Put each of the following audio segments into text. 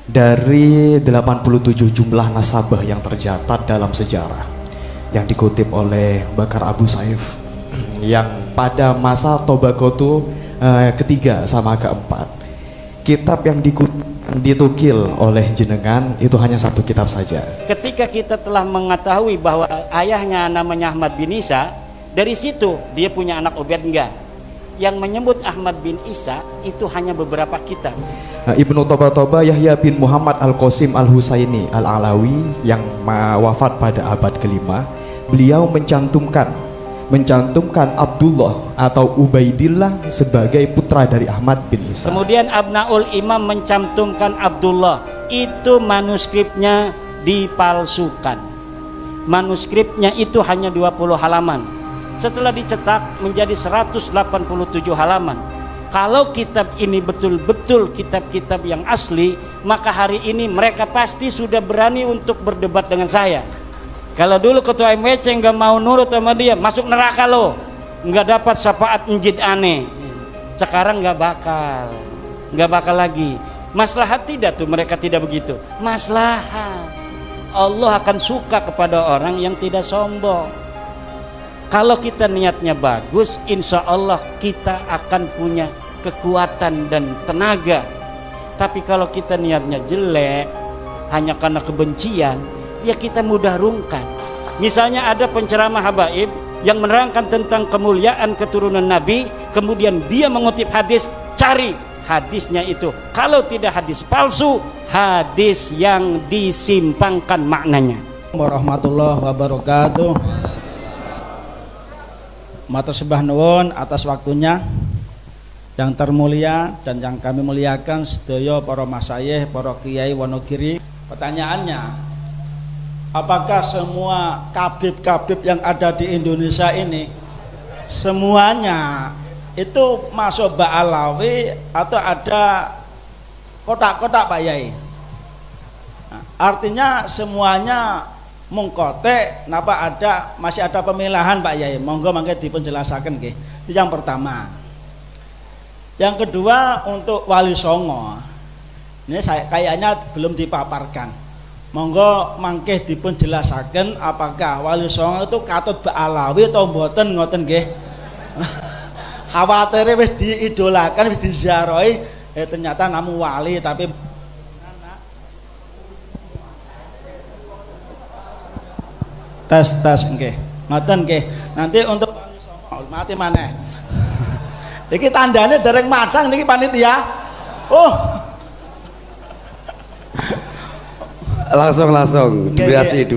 Dari 87 jumlah nasabah yang tercatat dalam sejarah yang dikutip oleh Bakar Abu Saif yang pada masa Tobagotu ketiga sama keempat, kitab yang ditukil oleh jenengan itu hanya satu kitab saja. Ketika kita telah mengetahui bahwa ayahnya namanya Ahmad bin Isa, dari situ dia punya anak Ubaid enggak. Yang menyebut Ahmad bin Isa itu hanya beberapa kitab. Ibnu Toba Yahya bin Muhammad Al-Qasim Al-Husaini Al-Alawi yang wafat pada abad kelima, beliau mencantumkan Abdullah atau Ubaidillah sebagai putra dari Ahmad bin Isa. Kemudian Abnaul Imam mencantumkan Abdullah, itu manuskripnya dipalsukan. Manuskripnya itu hanya 20 halaman. Setelah dicetak menjadi 187 halaman. Kalau kitab ini betul-betul kitab-kitab yang asli, maka hari ini mereka pasti sudah berani untuk berdebat dengan saya. Kalau dulu ketua MWC nggak mau nurut sama dia, masuk neraka lo, nggak dapat syafaat menjid aneh. Sekarang nggak bakal lagi. Maslahat tidak tuh, mereka tidak begitu. Maslahat. Allah akan suka kepada orang yang tidak sombong. Kalau kita niatnya bagus, insya Allah kita akan punya kekuatan dan tenaga. Tapi kalau kita niatnya jelek, hanya karena kebencian, ya kita mudah rungkat. Misalnya ada penceramah habaib yang menerangkan tentang kemuliaan keturunan Nabi, kemudian dia mengutip hadis, cari hadisnya itu. Kalau tidak hadis palsu, hadis yang disimpangkan maknanya. Warahmatullahi wabarakatuh. Matur sembah nuwun atas waktunya yang termulia dan yang kami muliakan sedaya para masyayikh, para kiai Wonogiri. Pertanyaannya, apakah semua kabib-kabib yang ada di Indonesia ini semuanya itu masuk Ba'alawi atau ada kotak-kotak Pak Yai? Nah, artinya semuanya mungkote, napa masih ada pemilahan Pak Yai? Monggo mangke dipunjelasaken nggih. Itu yang pertama. Yang kedua untuk Wali Songo. Ini saya kayaknya belum dipaparkan. Monggo mangke dipunjelasaken apakah Wali Songo itu katut Ba'alawi atau mboten ngoten nggih. Khawatire wis diidolakan, wis diziarahi, ternyata namu wali tapi tes nggih. Ngoten nggih. Nanti untuk mati maneh. Iki tandane dereng madang niki panitia. Oh. Langsung durasi.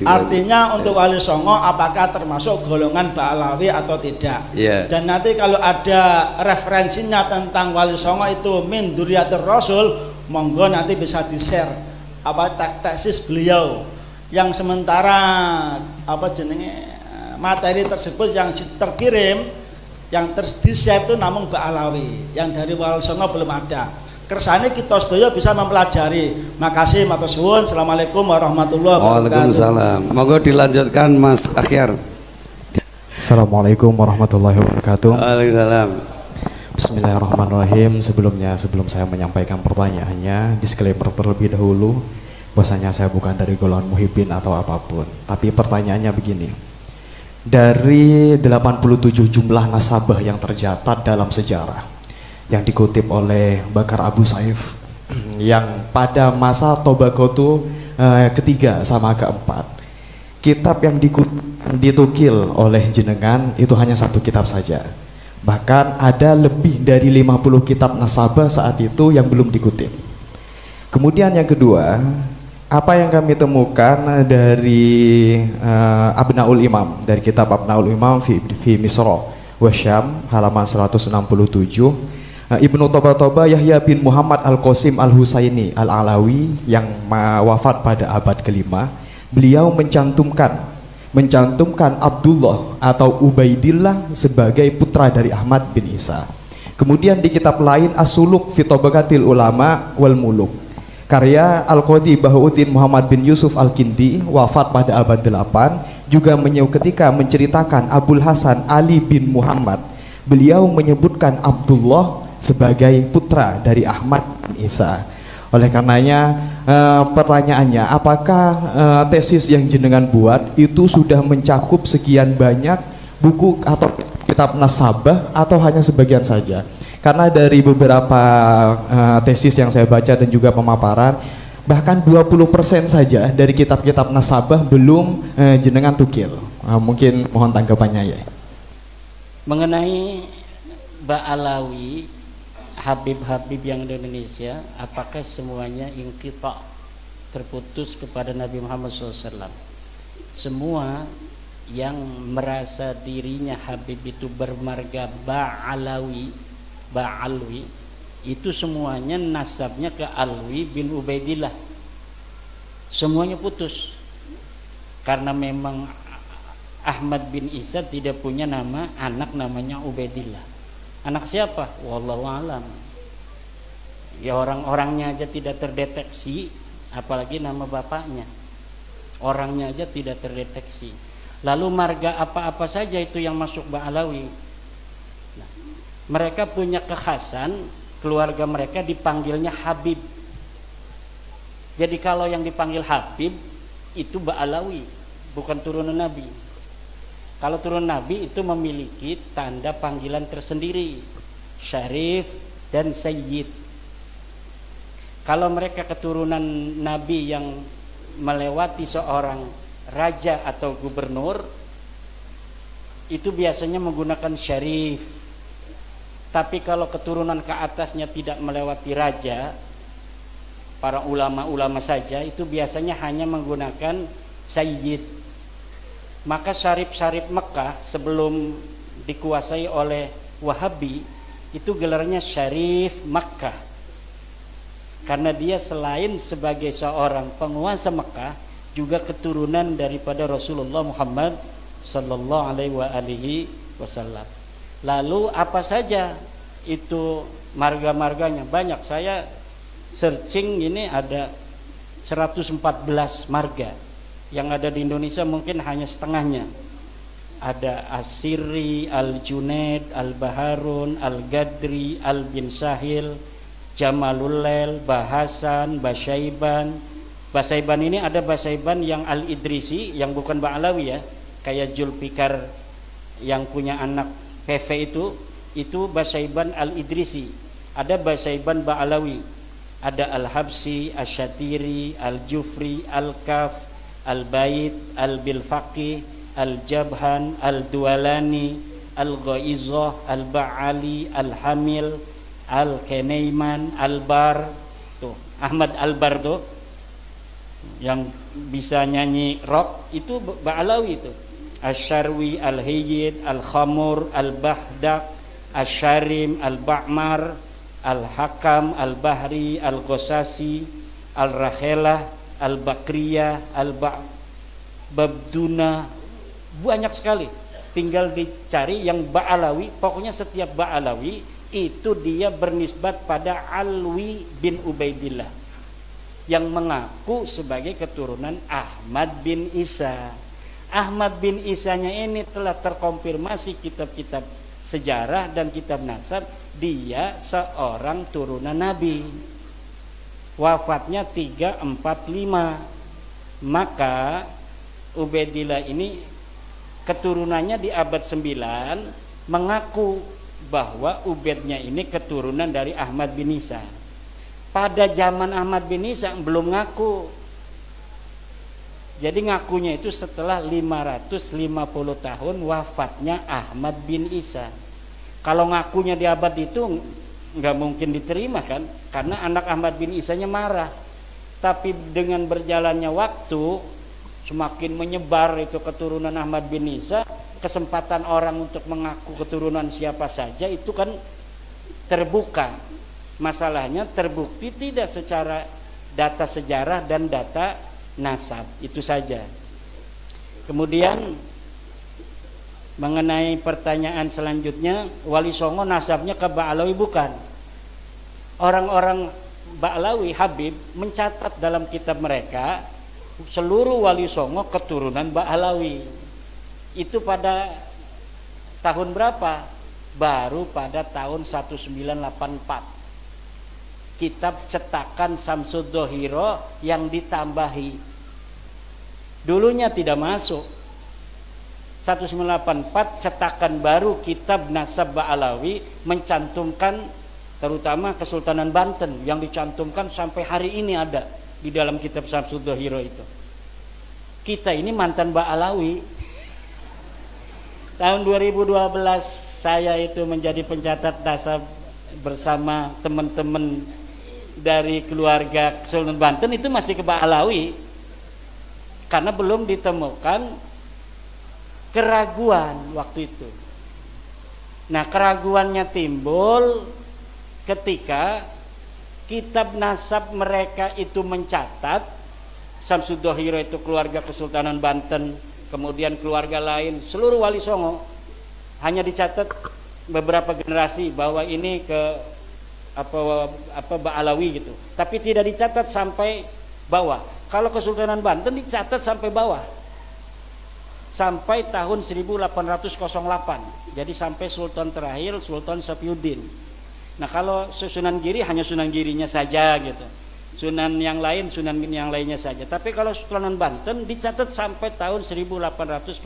Artinya untuk Wali Songo apakah termasuk golongan Ba'alawi atau tidak? Yeah. Dan nanti kalau ada referensinya tentang Wali Songo itu min Dzurriyyatir Rasul, monggo nanti bisa di-share apa tesis beliau. Yang sementara materi tersebut yang terkirim yang di-share itu namun Ba'alawi, yang dari Wali Songo belum ada. Kersane kita sedaya bisa mempelajari. Makasih matur suwun. Assalamualaikum warahmatullahi wabarakatuh. Waalaikumsalam. Monggo dilanjutkan Mas Akhyar. Assalamualaikum warahmatullahi wabarakatuh. Waalaikumsalam. Bismillahirrahmanirrahim. Sebelum saya menyampaikan pertanyaannya, disclaimer terlebih dahulu bahwasanya saya bukan dari golongan muhibbin atau apapun. Tapi pertanyaannya begini. Dari 87 jumlah nasabah yang tercatat dalam sejarah yang dikutip oleh Bakar Abu Saif yang pada masa Tobagotu ketiga sama keempat, kitab yang ditukil oleh jenengan itu hanya satu kitab saja. Bahkan ada lebih dari 50 kitab nasabah saat itu yang belum dikutip. Kemudian yang kedua, apa yang kami temukan dari Abnaul Imam, dari kitab Abnaul Imam fi Misra wa Syam halaman 167, Ibnu Toba Yahya bin Muhammad Al-Qasim Al-Husaini Al-Alawi yang wafat pada abad kelima, beliau mencantumkan Abdullah atau Ubaidillah sebagai putra dari Ahmad bin Isa. Kemudian di kitab lain As-Suluk fi Tabaqatil Ulama wal Muluk, karya Al-Qadhi Bahauddin Muhammad bin Yusuf Al-Kindi, wafat pada abad 8, juga ketika menceritakan Abul Hasan Ali bin Muhammad, beliau menyebutkan Abdullah sebagai putra dari Ahmad bin Isa. Oleh karenanya pertanyaannya, apakah tesis yang jenengan buat itu sudah mencakup sekian banyak buku atau kitab nasabah atau hanya sebagian saja? Karena dari beberapa tesis yang saya baca dan juga pemaparan, bahkan 20% saja dari kitab-kitab nasabah belum jenengan tukil. Mungkin mohon tanggapannya ya. Mengenai Ba'alawi, Habib-habib yang di Indonesia, apakah semuanya inqita, terputus kepada Nabi Muhammad SAW? Semua yang merasa dirinya Habib itu bermarga Ba'alawi, itu semuanya nasabnya ke Alwi bin Ubaidillah. Semuanya putus. Karena memang Ahmad bin Isa tidak punya nama anak namanya Ubaidillah. Anak siapa? Wallahu alam. Ya orang-orangnya aja tidak terdeteksi, apalagi nama bapaknya. Orangnya aja tidak terdeteksi. Lalu marga apa-apa saja itu yang masuk Ba'alawi. Nah, mereka punya kekhasan, keluarga mereka dipanggilnya Habib. Jadi kalau yang dipanggil Habib itu Ba'alawi, bukan turunan Nabi. Kalau turun Nabi itu memiliki tanda panggilan tersendiri, Syarif dan Sayyid. Kalau mereka keturunan Nabi yang melewati seorang raja atau gubernur, itu biasanya menggunakan Syarif. Tapi kalau keturunan ke atasnya tidak melewati raja, para ulama-ulama saja, itu biasanya hanya menggunakan Sayyid. Maka syarif-syarif Mekah sebelum dikuasai oleh Wahabi itu gelarnya Syarif Makkah, karena dia selain sebagai seorang penguasa Mekah juga keturunan daripada Rasulullah Muhammad sallallahu alaihi wasallam. Lalu apa saja itu marga-marganya? Banyak, saya searching ini ada 114 marga. Yang ada di Indonesia mungkin hanya setengahnya. Ada Asiri, Al-Junaid, Al-Baharun, Al-Gadri, Al-Bin Sahil, Jamalulail, Bahasan, Basaiban. Basaiban ini ada Basaiban yang Al-Idrisi, yang bukan Ba'alawi ya, kayak Zulfikar yang punya anak PV itu Basaiban Al-Idrisi. Ada Basaiban Ba'alawi, ada Al-Habsi, Asyatiri, Al-Jufri, Al-Kaf, Al-Bait, Al-Bilfaqih, Al-Jabhan, Al-Dualani, Al-Ghaizah, Al-Ba'ali, Al-Hamil, Al-Kenaiman, Al-Bar. Tuh, Ahmad Al-Bar tuh yang bisa nyanyi rock itu Ba'alawi itu. Asy-Syarwi, Al-Hayyid, Al-Khamur, Al-Bahdak, Asy-Syarim, Al-Ba'mar, Al-Hakam, Al-Bahri, Al-Ghosasi, Al-Rakhelah, Al-Bakriyah, Al-Babduna, banyak sekali. Tinggal dicari yang Ba'alawi. Pokoknya setiap Ba'alawi itu dia bernisbat pada Alwi bin Ubaidillah yang mengaku sebagai keturunan Ahmad bin Isa. Ahmad bin Isanya ini telah terkonfirmasi kitab-kitab sejarah dan kitab nasab, dia seorang turunan Nabi. Wafatnya 345. Maka Ubaidillah ini keturunannya di abad 9 mengaku bahwa Ubaidnya ini keturunan dari Ahmad bin Isa. Pada zaman Ahmad bin Isa belum ngaku. Jadi ngakunya itu setelah 550 tahun wafatnya Ahmad bin Isa. Kalau ngakunya di abad itu nggak mungkin diterima kan, karena anak Ahmad bin Isanya marah. Tapi dengan berjalannya waktu semakin menyebar itu keturunan Ahmad bin Isa, kesempatan orang untuk mengaku keturunan siapa saja itu kan terbuka. Masalahnya terbukti tidak secara data sejarah dan data nasab, itu saja. Kemudian mengenai pertanyaan selanjutnya, Wali Songo nasabnya ke Ba'alawi bukan. Orang-orang Ba'alawi Habib mencatat dalam kitab mereka seluruh Wali Songo keturunan Ba'alawi. Itu pada tahun berapa? Baru pada tahun 1984. kitab cetakan Samsud Dhohiro yang ditambahi. Dulunya tidak masuk. 1984 cetakan baru kitab Nasab Ba'alawi mencantumkan terutama Kesultanan Banten yang dicantumkan sampai hari ini ada di dalam kitab Samsud Dhohiro itu. Kita ini mantan Ba'alawi. Tahun 2012 saya itu menjadi pencatat nasab bersama teman-teman dari keluarga Kesultanan Banten itu masih ke Ba'alawi karena belum ditemukan keraguan waktu itu. Nah, keraguannya timbul ketika kitab nasab mereka itu mencatat Samsud Dhohiro itu keluarga Kesultanan Banten, kemudian keluarga lain seluruh Wali Songo, hanya dicatat beberapa generasi bahwa ini ke apa Ba'alawi gitu, tapi tidak dicatat sampai bawah. Kalau Kesultanan Banten dicatat sampai bawah sampai tahun 1808, jadi sampai Sultan terakhir Sultan Sapiuddin. Nah, kalau Sunan Giri hanya Sunan Girinya saja gitu, Sunan yang lainnya saja. Tapi kalau Sultanan Banten dicatat sampai tahun 1808,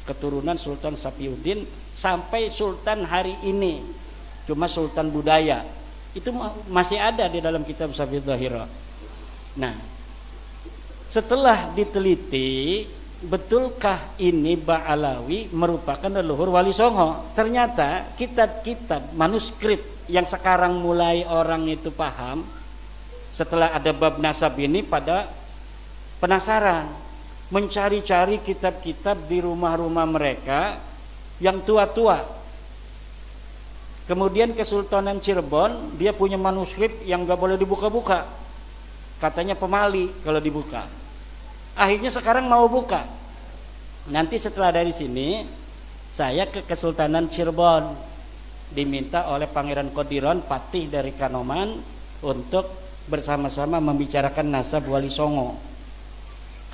keturunan Sultan Sapiuddin sampai Sultan hari ini, cuma Sultan budaya itu masih ada di dalam kitab Samsud Dhohiro. Nah, setelah diteliti, betulkah ini Ba'alawi merupakan leluhur Wali Songo? Ternyata kitab-kitab manuskrip yang sekarang mulai orang itu paham setelah ada bab nasab ini pada penasaran, mencari-cari kitab-kitab di rumah-rumah mereka yang tua-tua. Kemudian Kesultanan Cirebon dia punya manuskrip yang gak boleh dibuka-buka, katanya pemali kalau dibuka. Akhirnya sekarang mau buka. Nanti setelah dari sini saya ke Kesultanan Cirebon, diminta oleh Pangeran Kodiron Patih dari Kanoman untuk bersama-sama membicarakan nasab Wali Songo.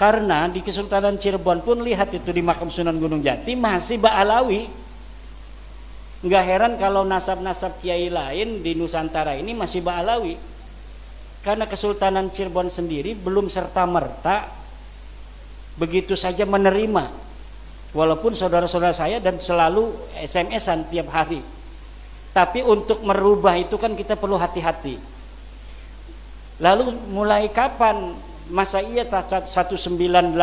Karena di Kesultanan Cirebon pun lihat itu di makam Sunan Gunung Jati masih Ba'alawi. Nggak heran kalau nasab-nasab kiai lain di Nusantara ini masih Ba'alawi. Karena Kesultanan Cirebon sendiri belum serta-merta begitu saja menerima, walaupun saudara-saudara saya dan selalu SMS-an tiap hari. Tapi untuk merubah itu kan kita perlu hati-hati. Lalu mulai kapan? Masa iya 1984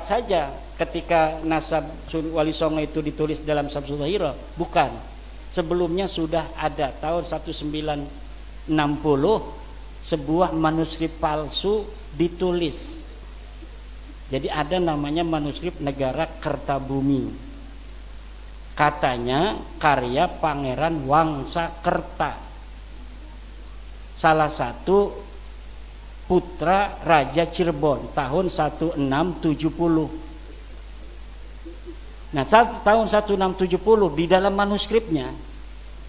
saja ketika nasab Wali Songo itu ditulis dalam Samsud Dhohiro? Bukan. Sebelumnya sudah ada tahun 1960 sebuah manuskrip palsu ditulis. Jadi ada namanya manuskrip Negara Kertabumi. Katanya karya Pangeran Wangsakerta, salah satu putra Raja Cirebon tahun 1670. Nah, tahun 1670 di dalam manuskripnya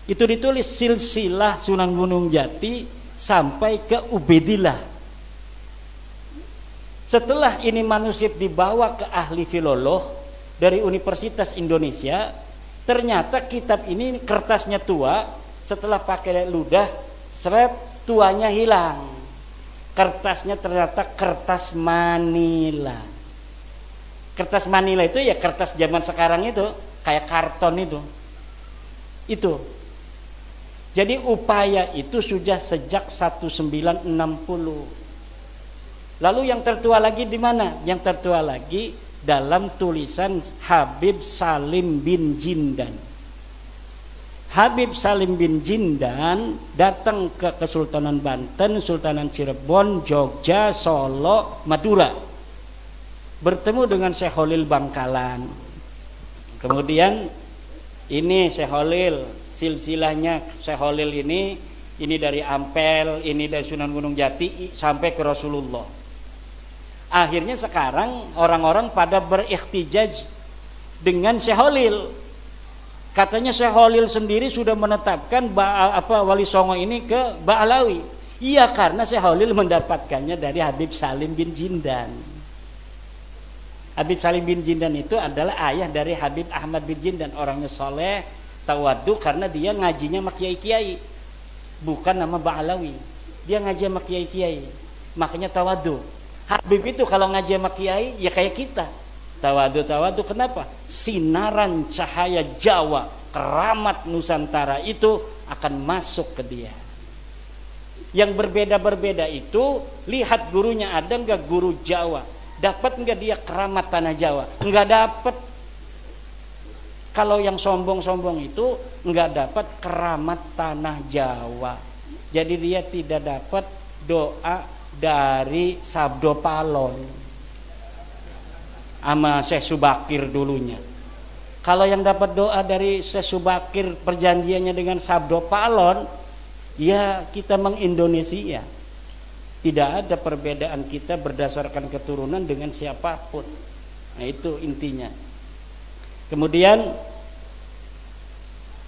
itu ditulis silsilah Sunan Gunung Jati sampai ke Ubedillah. Setelah ini manuskrip dibawa ke ahli filolog dari Universitas Indonesia, ternyata kitab ini kertasnya tua, setelah pakai ludah, seret tuanya hilang. Kertasnya ternyata kertas Manila. Kertas Manila itu ya kertas zaman sekarang itu, kayak karton itu. Itu. Jadi upaya itu sudah sejak 1960. Lalu yang tertua lagi di mana? Yang tertua lagi dalam tulisan Habib Salim bin Jindan. Habib Salim bin Jindan datang ke Kesultanan Banten, Sultanan Cirebon, Jogja, Solo, Madura. Bertemu dengan Syekh Holil Bangkalan. Kemudian ini Syekh Holil, silsilahnya Syekh Holil ini dari Ampel, ini dari Sunan Gunung Jati sampai ke Rasulullah. Akhirnya sekarang orang-orang pada berihtijaj dengan Syekh Holil. Katanya Syekh Holil sendiri sudah menetapkan Wali Songo ini ke Ba'alawi. Iya, karena Syekh Holil mendapatkannya dari Habib Salim bin Jindan. Habib Salim bin Jindan itu adalah ayah dari Habib Ahmad bin Jindan, orangnya soleh, tawadu karena dia ngajinya sama kiai-kiai. bukan nama Ba'alawi. Dia ngaji sama kiai-kiai, makanya tawadu. Habib itu kalau ngaji sama kiai ya kayak kita, tawadu. Kenapa? Sinaran cahaya Jawa, keramat Nusantara itu akan masuk ke dia. Yang berbeda-berbeda itu, lihat gurunya ada nggak guru Jawa, dapat nggak dia keramat tanah Jawa? Nggak dapat. Kalau yang sombong-sombong itu nggak dapat keramat tanah Jawa. Jadi dia tidak dapat doa dari Sabdo Palon sama Syekh Subakir dulunya. Kalau yang dapat doa dari Syekh Subakir perjanjiannya dengan Sabdo Palon, ya kita mengindonesia. Tidak ada perbedaan kita berdasarkan keturunan dengan siapapun. Nah itu intinya. Kemudian,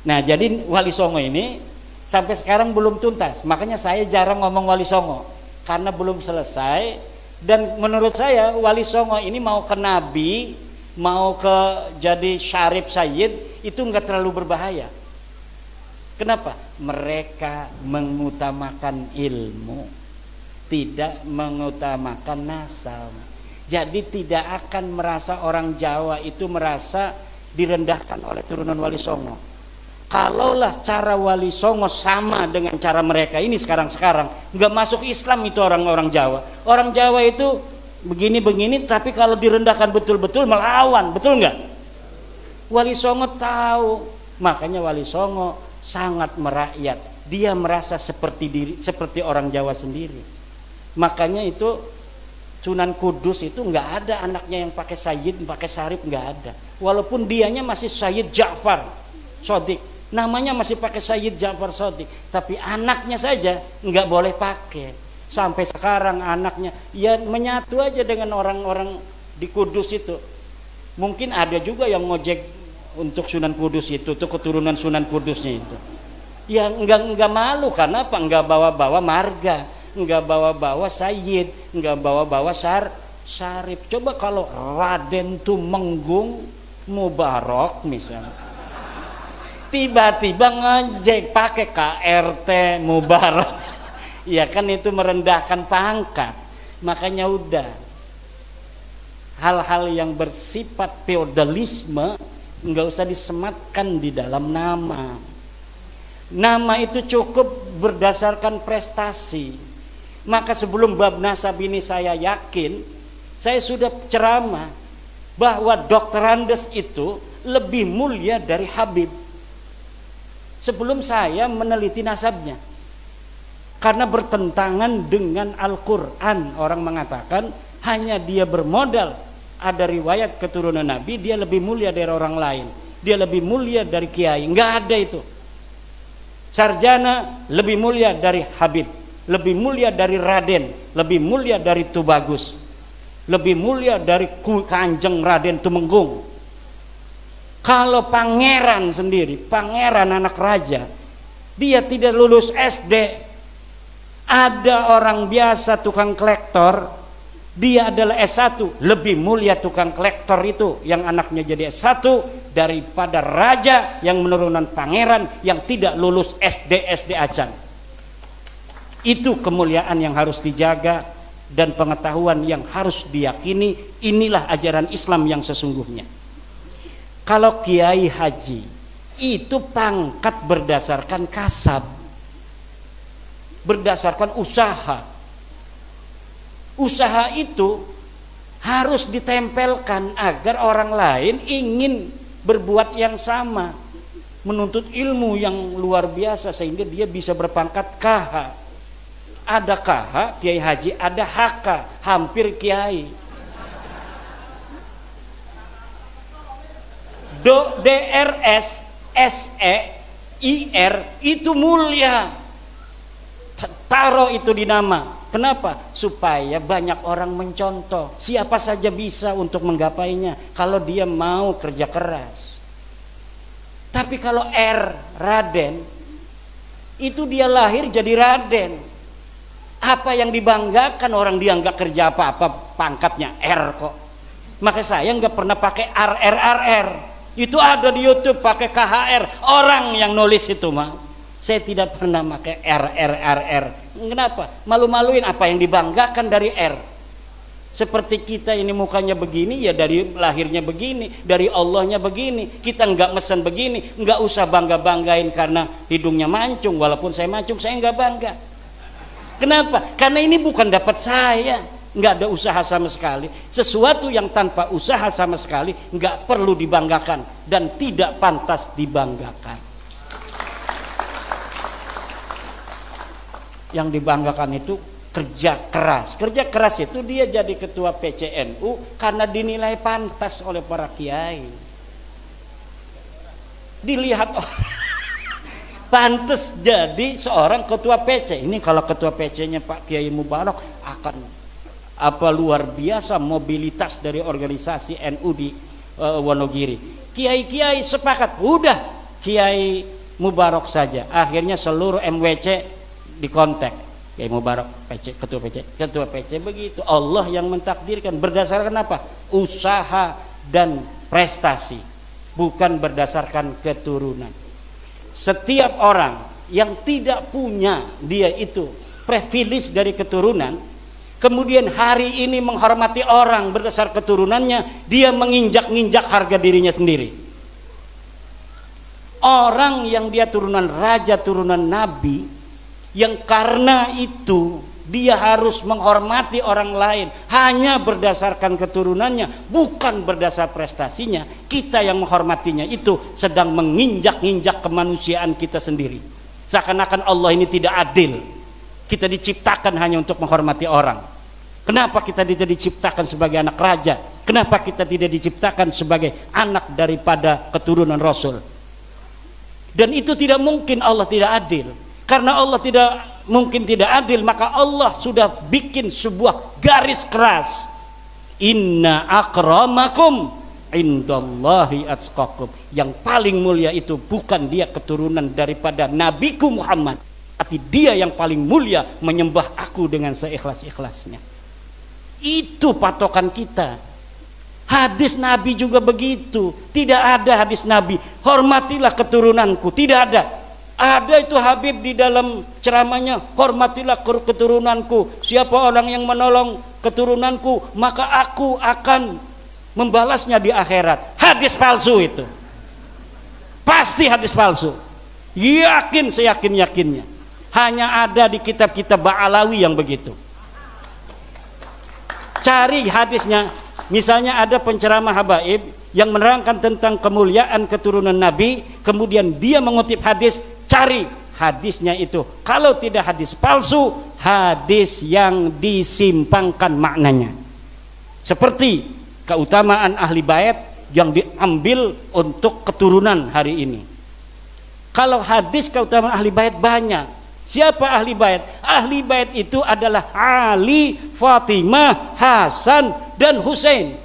nah jadi Wali Songo ini sampai sekarang belum tuntas. Makanya saya jarang ngomong Wali Songo karena belum selesai. Dan menurut saya Wali Songo ini mau ke Nabi, mau ke jadi Syarif Sayyid itu nggak terlalu berbahaya. Kenapa? Mereka mengutamakan ilmu, tidak mengutamakan nasab. Jadi tidak akan merasa orang Jawa itu merasa direndahkan oleh turunan Wali Songo. Kalaulah cara Wali Songo sama dengan cara mereka ini sekarang nggak masuk Islam itu orang-orang Jawa. Orang Jawa itu begini-begini, tapi kalau direndahkan betul-betul melawan, betul nggak? Wali Songo tahu, makanya Wali Songo sangat merakyat. Dia merasa seperti orang Jawa sendiri. Makanya itu Sunan Kudus itu nggak ada anaknya yang pakai Sayyid, pakai Syarif, nggak ada. Walaupun dianya masih Sayyid Ja'far Shodiq, namanya masih pakai Sayyid Ja'far Shodiq, tapi anaknya saja nggak boleh pakai. Sampai sekarang anaknya ya menyatu aja dengan orang-orang di Kudus itu. Mungkin ada juga yang ngojek untuk Sunan Kudus itu, tuh keturunan Sunan Kudusnya itu. Ya nggak malu karena apa? Nggak bawa-bawa marga, nggak bawa-bawa Sayyid, nggak bawa-bawa Syarif. Coba kalau Raden Tumenggung Mubarak misalnya, tiba-tiba ngejek pakai KRT Mubarak, ya kan itu merendahkan pangkat. Makanya udah hal-hal yang bersifat feodalisme nggak usah disematkan di dalam nama. Nama itu cukup berdasarkan prestasi. Maka sebelum bab nasab ini saya yakin, saya sudah ceramah bahwa Dr. Andes itu lebih mulia dari Habib sebelum saya meneliti nasabnya, karena bertentangan dengan Al-Quran. Orang mengatakan hanya dia bermodal ada riwayat keturunan Nabi, dia lebih mulia dari orang lain, dia lebih mulia dari kiai. Nggak ada itu. Sarjana lebih mulia dari Habib, lebih mulia dari Raden, lebih mulia dari Tubagus, lebih mulia dari Kanjeng Raden Tumenggung. Kalau pangeran sendiri, pangeran anak raja, dia tidak lulus SD. Ada orang biasa tukang kolektor, dia adalah S1, lebih mulia tukang kolektor itu yang anaknya jadi S1 daripada raja yang menurunan pangeran yang tidak lulus SD acan. Itu kemuliaan yang harus dijaga dan pengetahuan yang harus diyakini. Inilah ajaran Islam yang sesungguhnya. Kalau kiai haji itu pangkat berdasarkan kasab, berdasarkan usaha. Usaha itu harus ditempelkan agar orang lain ingin berbuat yang sama, menuntut ilmu yang luar biasa sehingga dia bisa berpangkat KH. Ada KH, kiai haji, ada HK, hampir kiai. DRS, SE, IR itu mulia. Taruh itu di nama. Kenapa? Supaya banyak orang mencontoh. Siapa saja bisa untuk menggapainya kalau dia mau kerja keras. Tapi kalau R, Raden, itu dia lahir jadi Raden. Apa yang dibanggakan orang dia nggak kerja apa-apa, pangkatnya R kok. Maka saya nggak pernah pakai RR. Itu ada di YouTube pakai KHR, orang yang nulis itu mah. Saya tidak pernah pakai R. Kenapa? Malu-maluin, apa yang dibanggakan dari R? Seperti kita ini mukanya begini, ya dari lahirnya begini, dari Allahnya begini. Kita nggak mesen begini, nggak usah bangga-banggain karena hidungnya mancung. Walaupun saya mancung, saya nggak bangga. Kenapa? Karena ini bukan dapat saya, nggak ada usaha sama sekali. Sesuatu yang tanpa usaha sama sekali nggak perlu dibanggakan dan tidak pantas dibanggakan. Yang dibanggakan itu kerja keras. Kerja keras itu dia jadi ketua PCNU karena dinilai pantas oleh para kiai. Dilihat pantas jadi seorang ketua PC. Ini kalau ketua PC-nya Pak Kiai Mubarak akan luar biasa mobilitas dari organisasi NU di Wonogiri. Kiai-kiai sepakat, udah Kiai Mubarak saja. Akhirnya seluruh MWC dikontak. Kiai Mubarak ketua PC begitu. Allah yang mentakdirkan berdasarkan apa? Usaha dan prestasi, bukan berdasarkan keturunan. Setiap orang yang tidak punya dia itu privilege dari keturunan, kemudian hari ini menghormati orang berdasar keturunannya, dia menginjak-injak harga dirinya sendiri. Orang yang dia turunan raja, turunan nabi, yang karena itu dia harus menghormati orang lain hanya berdasarkan keturunannya, bukan berdasar prestasinya. Kita yang menghormatinya itu sedang menginjak-injak kemanusiaan kita sendiri. Seakan-akan Allah ini tidak adil. Kita diciptakan hanya untuk menghormati orang. Kenapa kita tidak diciptakan sebagai anak raja? Kenapa kita tidak diciptakan sebagai anak daripada keturunan Rasul? Dan itu tidak mungkin, Allah tidak adil. Karena Allah tidak mungkin tidak adil, maka Allah sudah bikin sebuah garis keras. Inna akramakum indallahi atqakum. Yang paling mulia itu bukan dia keturunan daripada Nabiku Muhammad, tapi dia yang paling mulia menyembah aku dengan seikhlas-ikhlasnya. Itu patokan kita. Hadis Nabi juga begitu. Tidak ada hadis Nabi hormatilah keturunanku, tidak ada. Ada itu Habib di dalam ceramahnya, hormatilah keturunanku. Siapa orang yang menolong keturunanku, maka aku akan membalasnya di akhirat. Hadis palsu itu. Pasti hadis palsu. Yakin, seyakin-yakinnya. Hanya ada di kitab-kitab Ba'alawi yang begitu. Cari hadisnya. Misalnya ada penceramah habaib yang menerangkan tentang kemuliaan keturunan Nabi, kemudian dia mengutip hadis, cari hadisnya itu. Kalau tidak hadis palsu, hadis yang disimpangkan maknanya. Seperti keutamaan ahli bait yang diambil untuk keturunan hari ini. Kalau hadis keutamaan ahli bait banyak. Siapa ahli bait? Ahli bait itu adalah Ali, Fatimah, Hasan, dan Husain.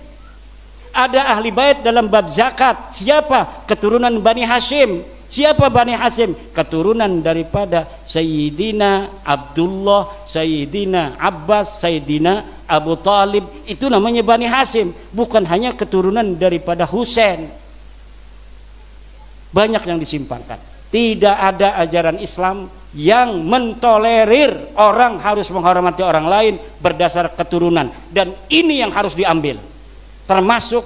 Ada ahli bait dalam bab zakat. Siapa? Keturunan Bani Hashim. Siapa Bani Hashim? Keturunan daripada Sayyidina Abdullah, Sayyidina Abbas, Sayyidina Abu Talib. Itu namanya Bani Hashim. Bukan hanya keturunan daripada Husain. Banyak yang disimpangkan. Tidak ada ajaran Islam yang mentolerir orang harus menghormati orang lain berdasar keturunan. Dan ini yang harus diambil, termasuk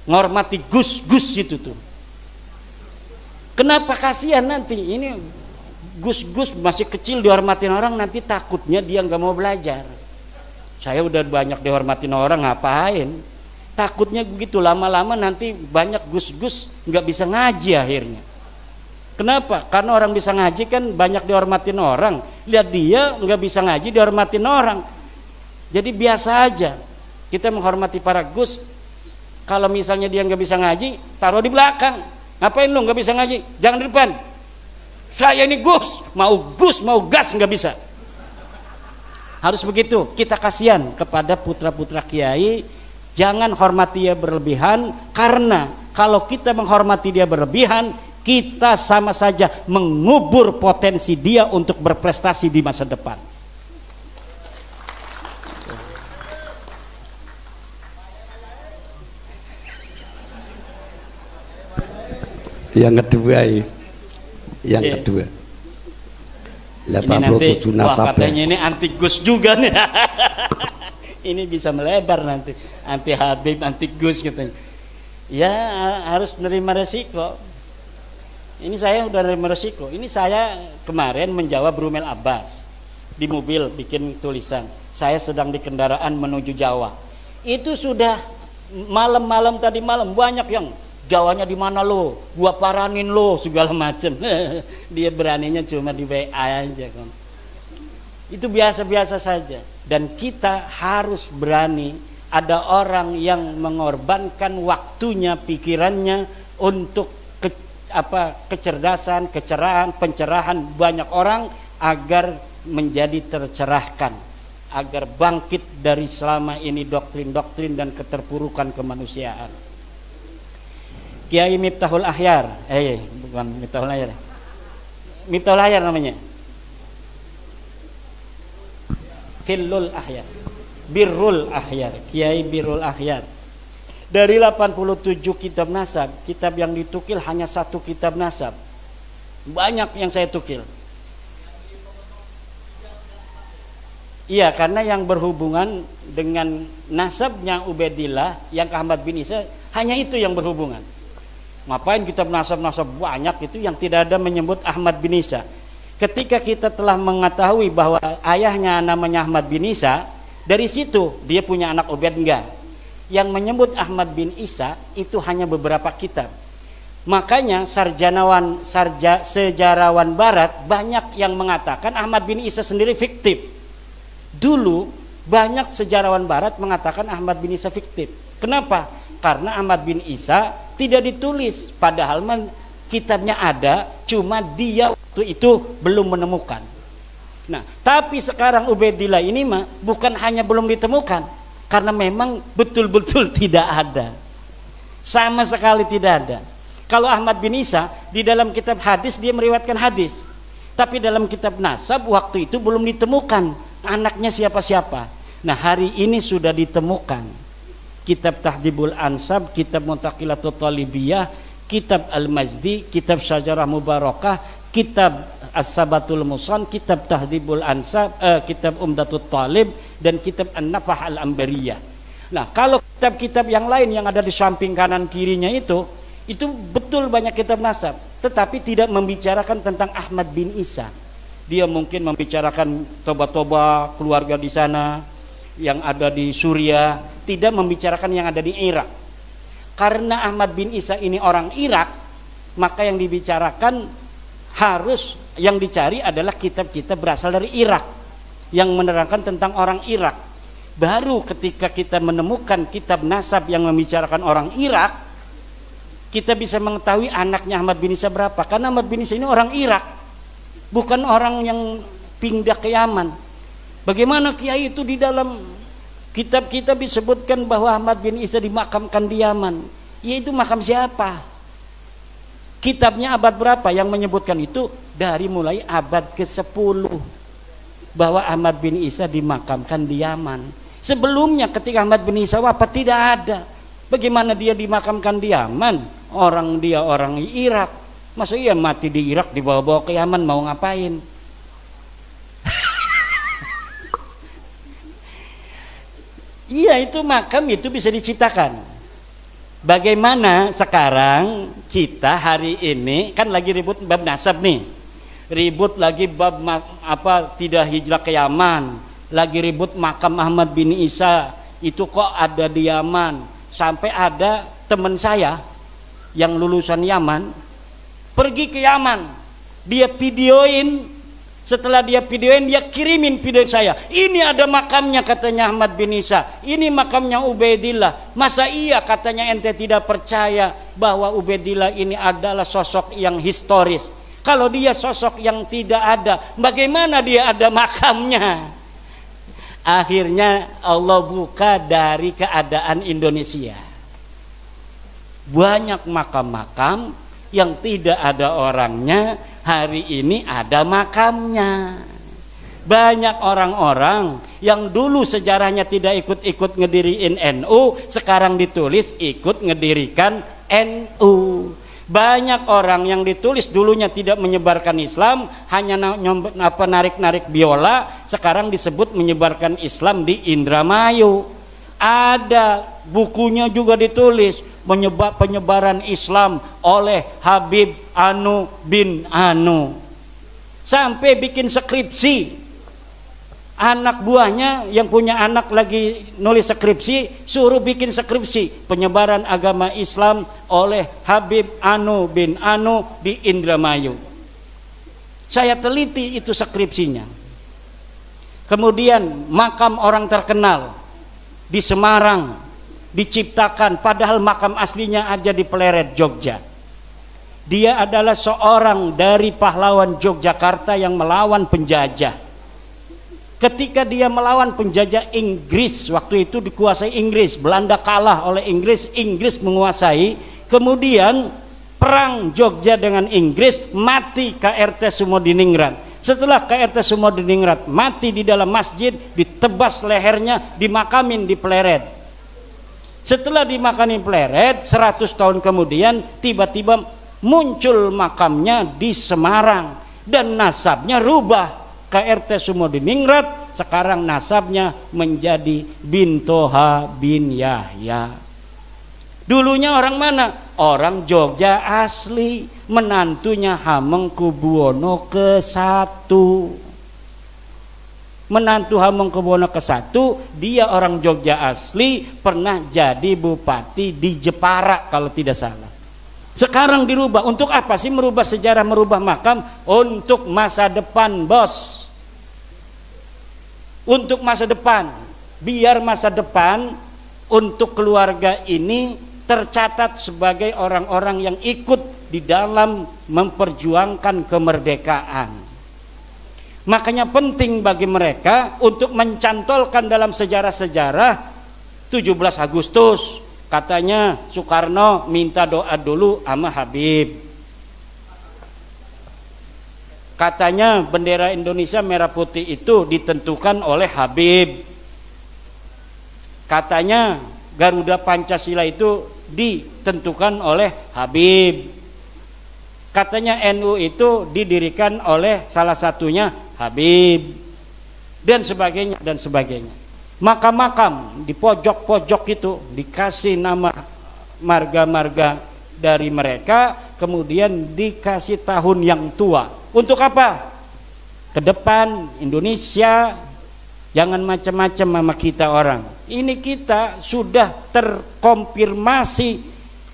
menghormati gus-gus itu tuh. Kenapa? Kasihan nanti ini gus-gus masih kecil dihormatin orang, nanti takutnya dia nggak mau belajar. Saya udah banyak dihormatin orang, ngapain? Takutnya begitu, lama-lama nanti banyak gus-gus nggak bisa ngaji akhirnya. Kenapa? Karena orang bisa ngaji kan banyak dihormatin orang. Lihat dia nggak bisa ngaji dihormatin orang. Jadi biasa aja kita menghormati para gus. Kalau misalnya dia nggak bisa ngaji, taruh di belakang. Ngapain lu nggak bisa ngaji? Jangan di depan. Saya ini gus mau gas nggak bisa. Harus begitu. Kita kasihan kepada putra-putra kiai. Jangan hormati dia berlebihan, karena kalau kita menghormati dia berlebihan, kita sama saja mengubur potensi dia untuk berprestasi di masa depan. Yang kedua, Ini nanti 87 wah, nasab katanya ini anti Gus juga nih. Ini bisa melebar nanti, anti Habib, anti Gus gitu. Ya harus menerima resiko. Ini saya udah menerima resiko. Ini saya kemarin menjawab Rumel Abbas di mobil bikin tulisan. Saya sedang di kendaraan menuju Jawa. Itu sudah malam-malam tadi malam banyak yang Jawanya di mana lo? Gua paranin lo segala macem. Dia beraninya cuma di WA aja kan. Itu biasa-biasa saja. Dan kita harus berani. Ada orang yang mengorbankan waktunya, pikirannya untuk kecerdasan, kecerahan, pencerahan banyak orang agar menjadi tercerahkan, agar bangkit dari selama ini doktrin-doktrin dan keterpurukan kemanusiaan. Kiai Miftahul Ahyar, bukan Miftahul Ahyar, Miftahul Ahyar namanya, Filul Ahyar, Birrul Ahyar, Kiai Birrul Ahyar. Dari 87 kitab nasab, kitab yang ditukil hanya 1 kitab nasab. Banyak yang saya tukil. Iya, karena yang berhubungan dengan nasabnya Ubaidillah yang ke Ahmad bin Isa, hanya itu yang berhubungan. Ngapain kitab nasab-nasab banyak itu yang tidak ada menyebut Ahmad bin Isa. Ketika kita telah mengetahui bahwa ayahnya namanya Ahmad bin Isa, dari situ dia punya anak Ubaid enggak. Yang menyebut Ahmad bin Isa itu hanya beberapa kitab. Makanya sejarawan barat banyak yang mengatakan Ahmad bin Isa sendiri fiktif. Dulu banyak sejarawan barat mengatakan Ahmad bin Isa fiktif. Kenapa? Karena Ahmad bin Isa tidak ditulis, padahal kitabnya ada, cuma dia waktu itu belum menemukan. Nah, tapi sekarang Ubaidillah ini mah bukan hanya belum ditemukan, karena memang betul-betul tidak ada, sama sekali tidak ada. Kalau Ahmad bin Isa di dalam kitab hadis dia meriwayatkan hadis, tapi dalam kitab nasab waktu itu belum ditemukan anaknya siapa-siapa. Nah, hari ini sudah ditemukan. Kitab Tahdhibul Ansab, kitab Muntaqilatul Talibiyah, kitab Al-Majdi, kitab Syajarah Mubarakah, kitab As-Sabatul Musan, kitab Tahdhibul Ansab, kitab Umdatul Talib, dan kitab An-Nafah Al-Ambariyah. Nah, kalau kitab-kitab yang lain yang ada di samping kanan kirinya itu betul banyak kitab nasab, tetapi tidak membicarakan tentang Ahmad bin Isa. Dia mungkin membicarakan toba-toba keluarga di sana yang ada di Suriah, tidak membicarakan yang ada di Irak. Karena Ahmad bin Isa ini orang Irak, maka yang dibicarakan harus yang dicari adalah kitab-kitab berasal dari Irak yang menerangkan tentang orang Irak. Baru ketika kita menemukan kitab nasab yang membicarakan orang Irak, kita bisa mengetahui anaknya Ahmad bin Isa berapa. Karena Ahmad bin Isa ini orang Irak, bukan orang yang pindah ke Yaman. Bagaimana kiai itu di dalam kitab-kitab disebutkan bahwa Ahmad bin Isa dimakamkan di Yaman? Ya, itu makam siapa? Kitabnya abad berapa yang menyebutkan itu? Dari mulai abad ke-10 bahwa Ahmad bin Isa dimakamkan di Yaman. Sebelumnya ketika Ahmad bin Isa wafat tidak ada. Bagaimana dia dimakamkan di Yaman? Dia orang Irak. Masa iya mati di Irak dibawa-bawa ke Yaman mau ngapain? Iya, itu makam itu bisa diciptakan. Bagaimana sekarang kita hari ini kan lagi ribut bab nasab nih, ribut lagi bab tidak hijrah ke Yaman, lagi ribut makam Ahmad bin Isa itu kok ada di Yaman. Sampai ada teman saya yang lulusan Yaman pergi ke Yaman, dia videoin. Setelah dia videoin, dia kirimin video saya. Ini ada makamnya katanya Ahmad bin Isa. Ini makamnya Ubaidillah. Masa iya katanya ente tidak percaya bahwa Ubaidillah ini adalah sosok yang historis? Kalau dia sosok yang tidak ada, bagaimana dia ada makamnya? Akhirnya Allah buka dari keadaan Indonesia. Banyak makam-makam yang tidak ada orangnya, hari ini ada makamnya. Banyak orang-orang yang dulu sejarahnya tidak ikut-ikut ngediriin NU, sekarang ditulis ikut ngedirikan NU. Banyak orang yang ditulis dulunya tidak menyebarkan Islam, hanya narik-narik biola, sekarang disebut menyebarkan Islam di Indramayu. Ada bukunya juga ditulis penyebaran Islam oleh Habib Anu bin Anu. Sampai bikin skripsi. Anak buahnya yang punya anak lagi nulis skripsi, suruh bikin skripsi penyebaran agama Islam oleh Habib Anu bin Anu di Indramayu. Saya teliti itu skripsinya. Kemudian makam orang terkenal di Semarang diciptakan, padahal makam aslinya ada di Pleret, Jogja. Dia adalah seorang dari pahlawan Yogyakarta yang melawan penjajah. Ketika dia melawan penjajah Inggris, waktu itu dikuasai Inggris, Belanda kalah oleh Inggris, Inggris menguasai, kemudian perang Jogja dengan Inggris, mati KRT Sumodiningrat. Setelah KRT Sumodiningrat mati di dalam masjid, ditebas lehernya, dimakamin di Pleret. Setelah dimakamin Pleret, 100 tahun kemudian tiba-tiba muncul makamnya di Semarang dan nasabnya rubah. KRT Sumodiningrat sekarang nasabnya menjadi bin Toha bin Yahya. Dulunya orang mana? Orang Jogja asli, menantunya Hamengkubuwono ke-1. Menantu Hamengkubuwono ke-1, dia orang Jogja asli, pernah jadi bupati di Jepara kalau tidak salah. Sekarang dirubah. Untuk apa sih merubah sejarah, merubah makam? Untuk masa depan, bos. Untuk masa depan, biar masa depan untuk keluarga ini tercatat sebagai orang-orang yang ikut di dalam memperjuangkan kemerdekaan. Makanya penting bagi mereka untuk mencantolkan dalam sejarah-sejarah 17 Agustus katanya Soekarno minta doa dulu sama Habib. Katanya bendera Indonesia merah putih itu ditentukan oleh Habib. Katanya Garuda Pancasila itu ditentukan oleh Habib. Katanya NU itu didirikan oleh salah satunya Habib. Dan sebagainya dan sebagainya. Makam-makam di pojok-pojok itu dikasih nama marga-marga dari mereka, kemudian dikasih tahun yang tua. Untuk apa? Ke depan Indonesia jangan macam-macam sama kita orang. Ini kita sudah terkonfirmasi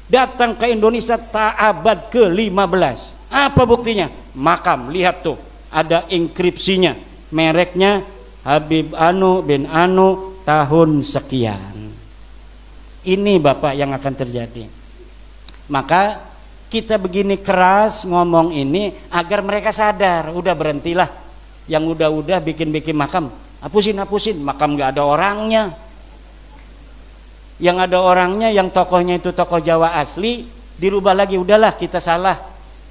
datang ke Indonesia abad ke-15. Apa buktinya? Makam, lihat tuh, ada inskripsinya. Mereknya Habib Anu bin Anu tahun sekian. Ini Bapak yang akan terjadi. Maka kita begini keras ngomong ini agar mereka sadar. Udah berhentilah, yang udah bikin makam, hapusin makam nggak ada orangnya. Yang ada orangnya, yang tokohnya itu tokoh Jawa asli, dirubah lagi. Udahlah, kita salah,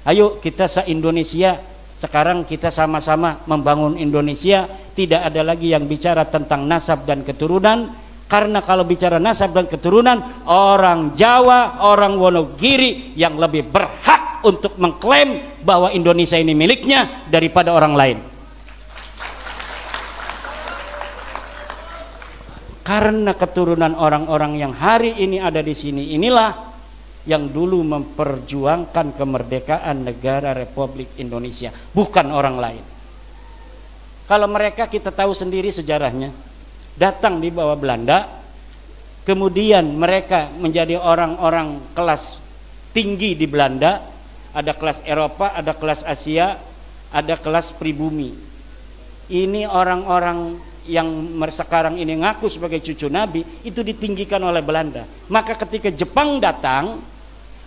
ayo kita se-Indonesia sekarang kita sama-sama membangun Indonesia. Tidak ada lagi yang bicara tentang nasab dan keturunan. Karena kalau bicara nasab dan keturunan, orang Jawa, orang Wonogiri yang lebih berhak untuk mengklaim bahwa Indonesia ini miliknya daripada orang lain. Karena keturunan orang-orang yang hari ini ada di sini inilah yang dulu memperjuangkan kemerdekaan negara Republik Indonesia, bukan orang lain. Kalau mereka kita tahu sendiri sejarahnya, datang di bawah Belanda, kemudian mereka menjadi orang-orang kelas tinggi di Belanda, ada kelas Eropa, ada kelas Asia, ada kelas pribumi. Ini orang-orang yang sekarang ini ngaku sebagai cucu Nabi, itu ditinggikan oleh Belanda. Maka ketika Jepang datang,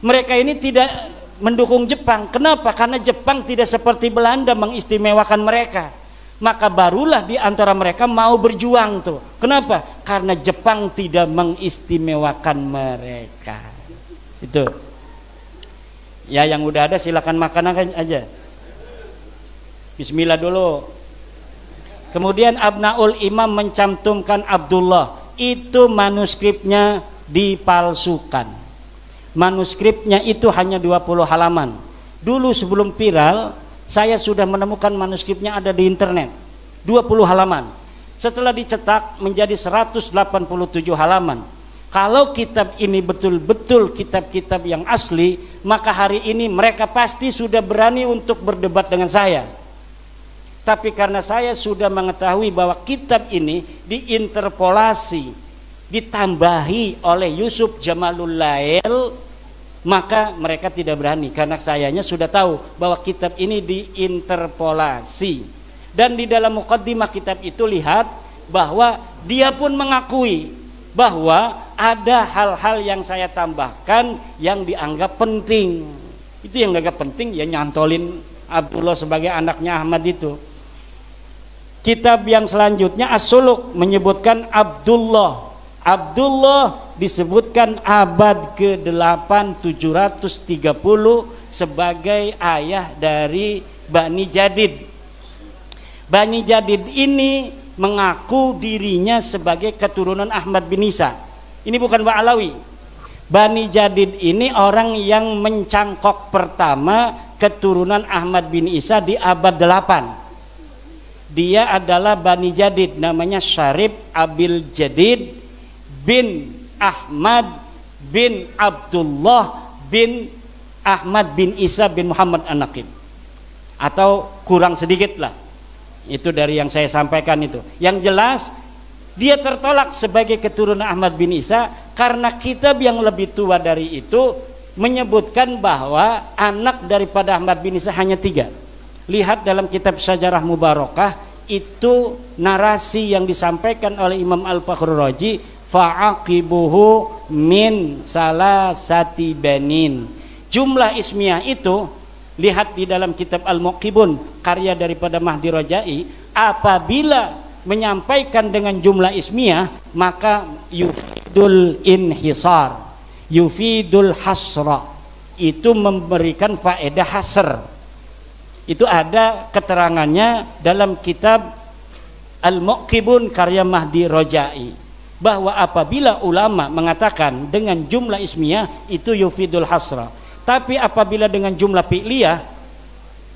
mereka ini tidak mendukung Jepang. Kenapa? Karena Jepang tidak seperti Belanda mengistimewakan mereka. Maka barulah di antara mereka mau berjuang tuh. Kenapa? Karena Jepang tidak mengistimewakan mereka. Itu. Ya yang udah ada silakan makan aja. Bismillah dulu. Kemudian Abnaul Imam mencantumkan Abdullah. Itu manuskripnya dipalsukan. manuskripnya itu hanya 20 halaman. Dulu sebelum viral, saya sudah menemukan manuskripnya ada di internet, 20 halaman. Setelah dicetak menjadi 187 halaman. Kalau kitab ini betul-betul kitab-kitab yang asli, maka hari ini mereka pasti sudah berani untuk berdebat dengan saya. Tapi karena saya sudah mengetahui bahwa kitab ini diinterpolasi, ditambahi oleh Yusuf Jamalul Lail, maka mereka tidak berani, karena sayanya sudah tahu bahwa kitab ini diinterpolasi. Dan di dalam muqaddimah kitab itu lihat bahwa dia pun mengakui bahwa ada hal-hal yang saya tambahkan yang dianggap penting. Itu yang dianggap penting, ya nyantolin Abdullah sebagai anaknya Ahmad itu. Kitab yang selanjutnya As-Suluk menyebutkan Abdullah disebutkan abad ke-8 730 sebagai ayah dari Bani Jadid. Bani Jadid ini mengaku dirinya sebagai keturunan Ahmad bin Isa. Ini bukan Ba'alawi. Bani Jadid ini orang yang mencangkok pertama keturunan Ahmad bin Isa di abad 8. Dia adalah Bani Jadid, namanya Syarif Abil Jadid bin Ahmad bin Abdullah bin Ahmad bin Isa bin Muhammad An-Naqib, atau kurang sedikit lah. Itu dari yang saya sampaikan itu. Yang jelas dia tertolak sebagai keturunan Ahmad bin Isa karena kitab yang lebih tua dari itu menyebutkan bahwa anak daripada Ahmad bin Isa hanya 3. Lihat dalam kitab Syajarah Mubarakah, itu narasi yang disampaikan oleh Imam Al-Fakhrur Razi, fa'aqibuhu min salasati banin. Jumlah ismiyah itu, lihat di dalam kitab Al-Muqibun karya daripada Mahdi Rojai, apabila menyampaikan dengan jumlah ismiyah maka yufidul inhisar, yufidul hasra, itu memberikan faedah hasr. Itu ada keterangannya dalam kitab Al-Muqibun karya Mahdi Rojai, bahwa apabila ulama mengatakan dengan jumlah ismiyah itu yufidul hasra, tapi apabila dengan jumlah fi'liyah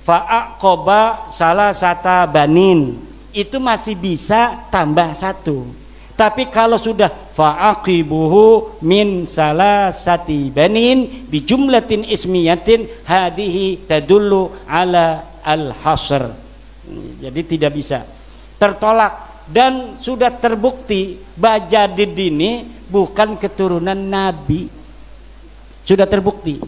fa'aqoba salah sata banin, itu masih bisa tambah 1. Tapi kalau sudah fa'aqibuhu min salasati banin bi jumlatin ismiyatin hadihi tadullu ala al-hasr. Jadi tidak bisa, tertolak. Dan sudah terbukti Bajadid ini bukan keturunan Nabi, sudah terbukti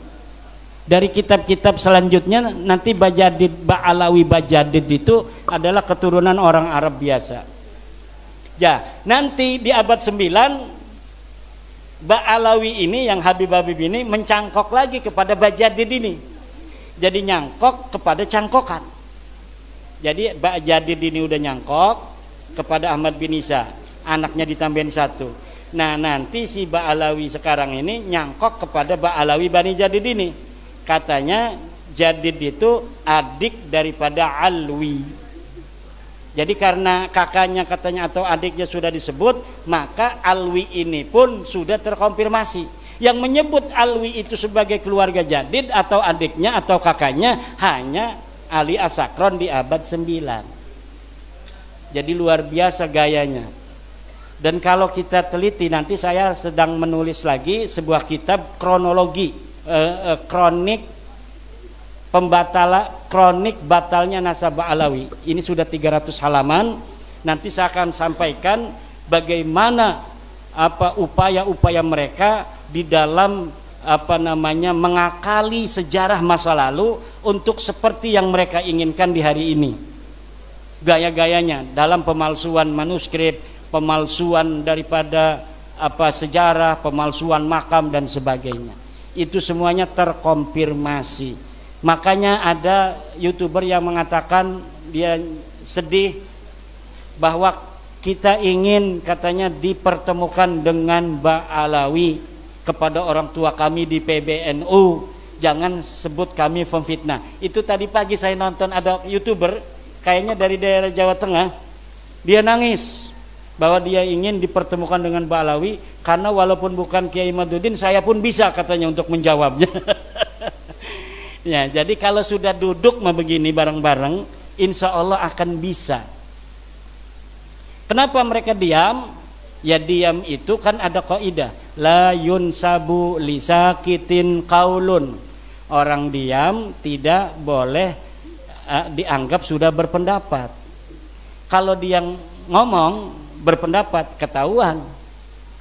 dari kitab-kitab selanjutnya. Nanti Ba'alawi Bajadid itu adalah keturunan orang Arab biasa. Ya, nanti di abad 9 Ba'alawi ini, yang Habib-Habib ini mencangkok lagi kepada Bajadid ini. Jadi nyangkok kepada cangkokan. Jadi Bajadid ini udah nyangkok kepada Ahmad bin Isa, anaknya ditambahin 1. Nah, nanti si Ba'alawi sekarang ini nyangkok kepada Ba'alawi Bani Jadid ini. Katanya Jadid itu adik daripada Alwi. Jadi karena kakaknya katanya atau adiknya sudah disebut, maka Alwi ini pun sudah terkonfirmasi. Yang menyebut Alwi itu sebagai keluarga Jadid atau adiknya atau kakaknya hanya Ali As-Sakron di abad 9. Jadi luar biasa gayanya. Dan kalau kita teliti, nanti saya sedang menulis lagi sebuah kitab kronologi, kronik batalnya nasab Alawi. Ini sudah 300 halaman. Nanti saya akan sampaikan bagaimana upaya-upaya mereka di dalam mengakali sejarah masa lalu untuk seperti yang mereka inginkan di hari ini. Gaya-gayanya dalam pemalsuan manuskrip, pemalsuan daripada sejarah, pemalsuan makam dan sebagainya. Itu semuanya terkonfirmasi. Makanya ada YouTuber yang mengatakan dia sedih bahwa kita ingin katanya dipertemukan dengan Ba'alawi kepada orang tua kami di PBNU, jangan sebut kami pemfitnah. Itu tadi pagi saya nonton ada YouTuber kayaknya dari daerah Jawa Tengah, dia nangis bahwa dia ingin dipertemukan dengan Ba'alawi karena walaupun bukan Kiai Imaduddin saya pun bisa katanya untuk menjawabnya. Ya, jadi kalau sudah duduk begini bareng-bareng, insya Allah akan bisa. Kenapa mereka diam? Ya diam itu kan ada kaidah, la yunsabu lisakitin qaulun. Orang diam tidak boleh dianggap sudah berpendapat. Kalau dia ngomong berpendapat ketahuan.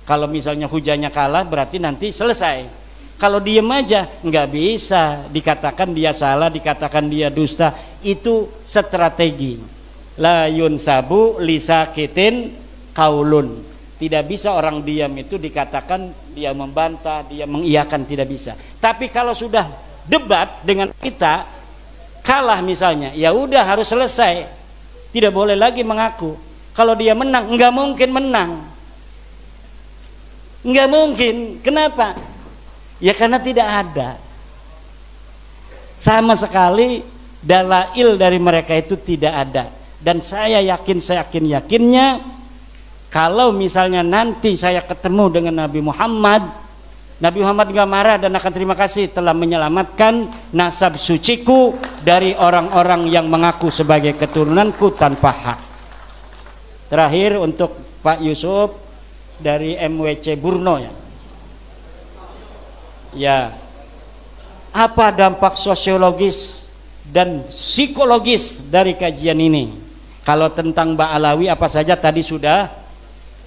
Kalau misalnya hujannya kalah berarti nanti selesai. Kalau diem aja nggak bisa, dikatakan dia salah, dikatakan dia dusta. Itu strategi. La yunsabu lisakitin qaulun. Tidak bisa orang diam itu dikatakan dia membantah, dia mengiyakan, tidak bisa. Tapi kalau sudah debat dengan kita kalah misalnya, ya udah harus selesai. Tidak boleh lagi mengaku. Kalau dia menang, nggak mungkin menang. Nggak mungkin. Kenapa? Ya karena tidak ada sama sekali dalail dari mereka itu tidak ada. Dan saya yakinnya kalau misalnya nanti saya ketemu dengan Nabi Muhammad nggak marah dan akan terima kasih telah menyelamatkan nasab suciku dari orang-orang yang mengaku sebagai keturunanku tanpa hak. Terakhir untuk Pak Yusuf dari MWC Burno ya. Ya, apa dampak sosiologis dan psikologis dari kajian ini? Kalau tentang Ba'alawi apa saja tadi sudah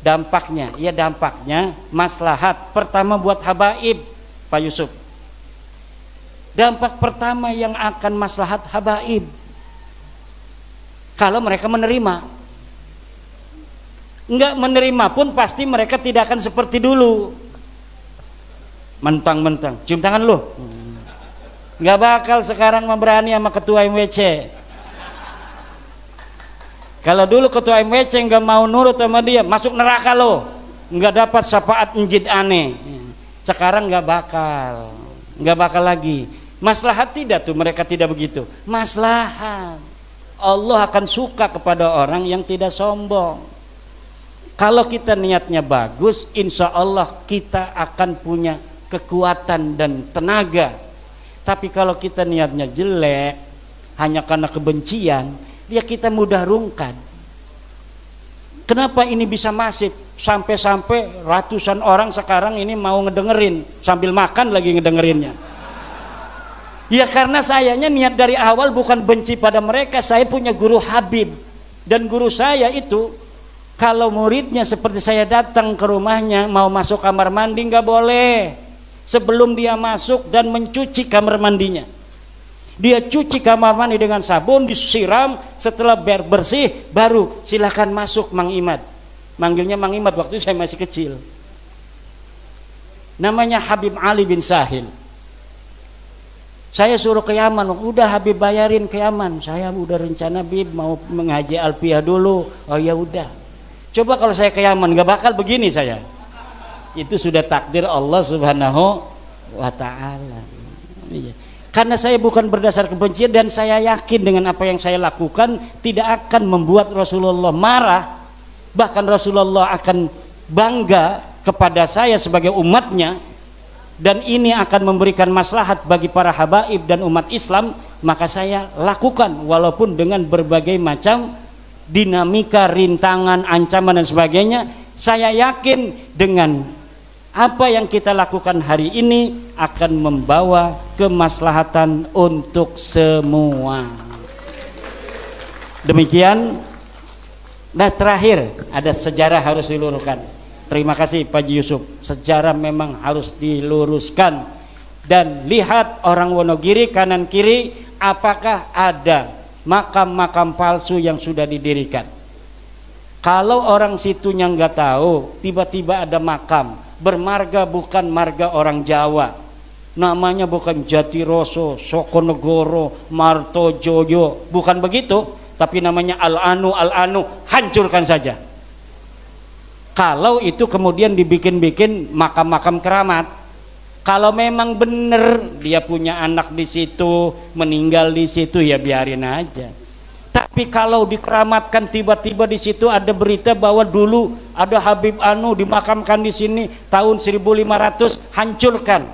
dampaknya. Ya dampaknya maslahat pertama buat habaib, Pak Yusuf. Dampak pertama yang akan maslahat habaib kalau mereka menerima. Enggak menerima pun pasti mereka tidak akan seperti dulu. Mentang-mentang cium tangan lu, nggak bakal sekarang memberani sama ketua MWC. Kalau dulu ketua MWC nggak mau nurut sama dia, masuk neraka lo, nggak dapat syafaat njid aneh. Sekarang nggak bakal lagi. Maslahat tidak tuh, mereka tidak begitu. Maslahat, Allah akan suka kepada orang yang tidak sombong. Kalau kita niatnya bagus, insya Allah kita akan punya kekuatan dan tenaga. Tapi kalau kita niatnya jelek hanya karena kebencian, ya kita mudah rungkad. Kenapa ini bisa masif sampai ratusan orang sekarang ini mau ngedengerin sambil makan lagi ngedengerinnya? Ya karena sayanya niat dari awal bukan benci pada mereka. Saya punya guru Habib, dan guru saya itu kalau muridnya seperti saya datang ke rumahnya mau masuk kamar mandi nggak boleh sebelum dia masuk dan mencuci kamar mandinya. Dia cuci kamar mandi dengan sabun, disiram, setelah bersih baru silakan masuk Mang Imad. Manggilnya Mang Imad waktu itu saya masih kecil. Namanya Habib Ali bin Sahil. Saya suruh ke Yaman, udah Habib bayarin ke Yaman. Saya udah rencana Bib mau mengaji Alpiyah dulu. Oh ya udah. Coba kalau saya ke Yaman nggak bakal begini saya. Itu sudah takdir Allah Subhanahu wa ta'ala. Iya. Karena saya bukan berdasar kebencian, dan saya yakin dengan apa yang saya lakukan tidak akan membuat Rasulullah marah. Bahkan Rasulullah akan bangga kepada saya sebagai umatnya, dan ini akan memberikan maslahat bagi para habaib dan umat Islam. Maka saya lakukan walaupun dengan berbagai macam dinamika, rintangan, ancaman dan sebagainya. Saya yakin dengan apa yang kita lakukan hari ini akan membawa kemaslahatan untuk semua. Demikian. Nah terakhir ada sejarah harus diluruskan. Terima kasih Pak Yusuf. Sejarah memang harus diluruskan. Dan lihat orang Wonogiri kanan kiri, apakah ada makam-makam palsu yang sudah didirikan. Kalau orang situnya nggak tahu, tiba-tiba ada makam bermarga bukan marga orang Jawa, namanya bukan Jatiroso, Sokonegoro, Martojoyo, bukan begitu, tapi namanya Al-Anu, hancurkan saja. Kalau itu kemudian dibikin-bikin makam-makam keramat, kalau memang benar dia punya anak di situ, meninggal di situ, ya biarin aja. Tapi Tapi kalau dikeramatkan tiba-tiba di situ ada berita bahwa dulu ada Habib Anu dimakamkan di sini tahun 1500, hancurkan.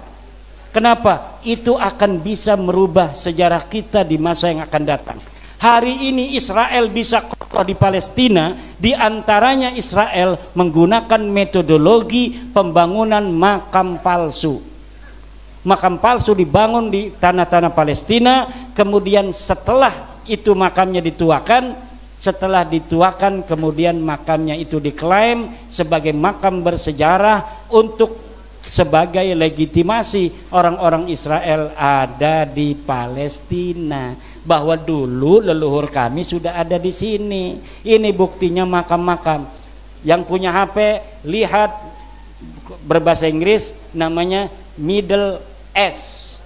Kenapa? Itu akan bisa merubah sejarah kita di masa yang akan datang. Hari ini Israel bisa kokoh di Palestina, di antaranya Israel menggunakan metodologi pembangunan makam palsu. Makam palsu dibangun di tanah-tanah Palestina, kemudian setelah itu makamnya dituakan, setelah dituakan kemudian makamnya itu diklaim sebagai makam bersejarah untuk sebagai legitimasi orang-orang Israel ada di Palestina, bahwa dulu leluhur kami sudah ada di sini. Ini buktinya makam-makam. Yang punya HP lihat, berbahasa Inggris namanya Middle S.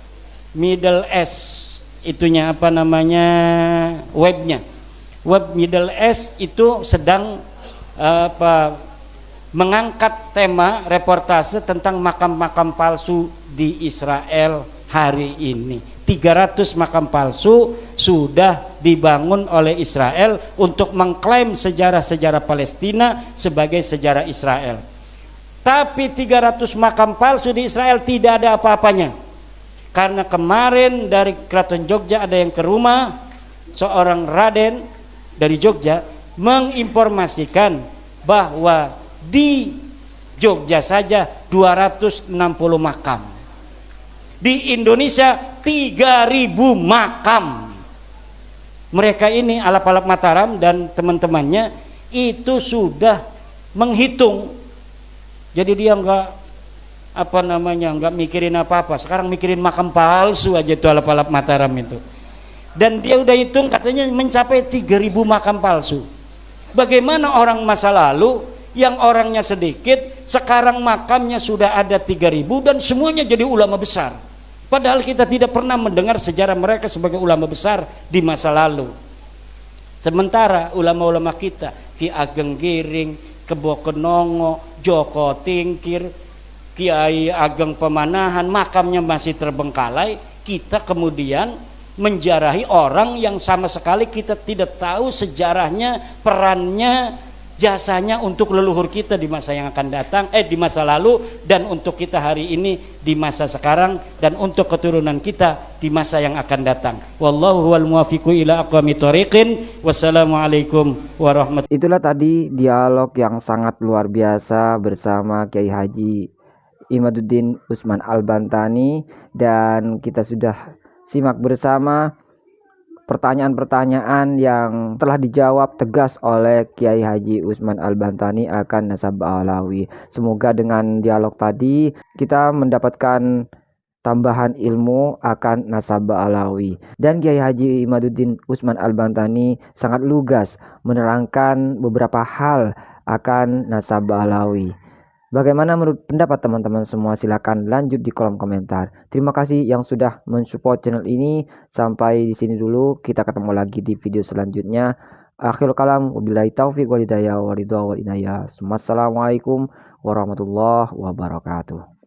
Middle S itunya apa namanya, webnya. Web Middle S itu sedang mengangkat tema reportase tentang makam-makam palsu di Israel hari ini. 300 makam palsu sudah dibangun oleh Israel untuk mengklaim sejarah-sejarah Palestina sebagai sejarah Israel. Tapi 300 makam palsu di Israel tidak ada apa-apanya. Karena kemarin dari Keraton Jogja ada yang ke rumah seorang Raden dari Jogja menginformasikan bahwa di Jogja saja 260 makam, di Indonesia 3.000 makam. Mereka ini Alap-Alap Mataram dan teman-temannya itu sudah menghitung. Jadi dia enggak enggak mikirin apa-apa, sekarang mikirin makam palsu aja itu Alap-Alap Mataram itu. Dan dia udah hitung katanya mencapai 3.000 makam palsu. Bagaimana orang masa lalu yang orangnya sedikit, sekarang makamnya sudah ada 3.000 dan semuanya jadi ulama besar. Padahal kita tidak pernah mendengar sejarah mereka sebagai ulama besar di masa lalu. Sementara ulama-ulama kita, Ki Ageng Giring, Kebo Kenongo, Joko Tingkir, Kiai Ageng Pemanahan, makamnya masih terbengkalai. Kita kemudian menjarahi orang yang sama sekali kita tidak tahu sejarahnya, perannya, jasanya untuk leluhur kita di masa yang akan datang, di masa lalu, dan untuk kita hari ini di masa sekarang, dan untuk keturunan kita di masa yang akan datang. Wallahu wal muwaffiqu ila aqwamit thoriqin. Wassalamualaikum warahmatullahi wabarakatuh. Itulah tadi dialog yang sangat luar biasa bersama Kiai Haji Imaduddin Usman Al-Bantani, dan kita sudah simak bersama pertanyaan-pertanyaan yang telah dijawab tegas oleh Kiai Haji Usman Al-Bantani akan Nasabah Alawi. Semoga dengan dialog tadi kita mendapatkan tambahan ilmu akan Nasabah Alawi. Dan Kiai Haji Imaduddin Usman Al-Bantani sangat lugas menerangkan beberapa hal akan Nasabah Alawi. Bagaimana menurut pendapat teman-teman semua? Silakan lanjut di kolom komentar. Terima kasih yang sudah mensupport channel ini. Sampai di sini dulu. Kita ketemu lagi di video selanjutnya. Akhirul kalam, wabillahi taufiq wal hidayah wa ridha wal inayah. Wassalamualaikum warahmatullahi wabarakatuh.